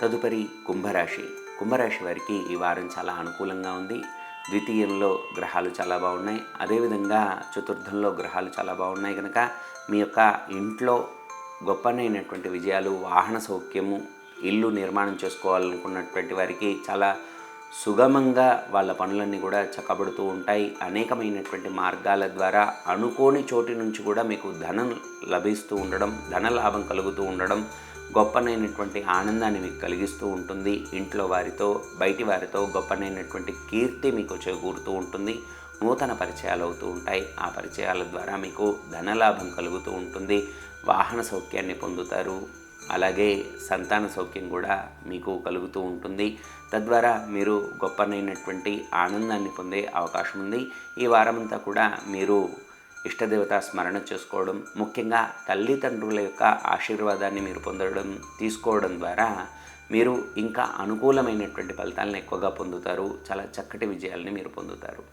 తదుపరి కుంభరాశి. కుంభరాశి వారికి ఈ వారం చాలా అనుకూలంగా ఉంది. ద్వితీయంలో గ్రహాలు చాలా బాగున్నాయి. అదేవిధంగా చతుర్థంలో గ్రహాలు చాలా బాగున్నాయి కనుక మీ యొక్క ఇంట్లో గొప్పనైనటువంటి విజయాలు, వాహన సౌఖ్యము, ఇల్లు నిర్మాణం చేసుకోవాలనుకున్నటువంటి వారికి చాలా సుగమంగా వాళ్ళ పనులన్నీ కూడా చక్కబడుతూ ఉంటాయి. అనేకమైనటువంటి మార్గాల ద్వారా అనుకోని చోటి నుంచి కూడా మీకు ధనం లభిస్తూ ఉండడం, ధన లాభం కలుగుతూ ఉండడం గొప్పనైనటువంటి ఆనందాన్ని మీకు కలిగిస్తూ ఉంటుంది. ఇంట్లో వారితో, బయటి వారితో గొప్పనైనటువంటి కీర్తి మీకు చేకూరుతూ ఉంటుంది. నూతన పరిచయాలు అవుతూ ఉంటాయి. ఆ పరిచయాల ద్వారా మీకు ధనలాభం కలుగుతూ ఉంటుంది. వాహన సౌఖ్యాన్ని పొందుతారు. అలాగే సంతాన సౌఖ్యం కూడా మీకు కలుగుతూ ఉంటుంది. తద్వారా మీరు గొప్పనైనటువంటి ఆనందాన్ని పొందే అవకాశం ఉంది. ఈ వారమంతా కూడా మీరు ఇష్టదేవత స్మరణ చేసుకోవడం, ముఖ్యంగా తల్లిదండ్రుల యొక్క ఆశీర్వాదాన్ని మీరు తీసుకోవడం ద్వారా మీరు ఇంకా అనుకూలమైనటువంటి ఫలితాలను ఎక్కువగా పొందుతారు. చాలా చక్కటి విజయాల్ని మీరు పొందుతారు.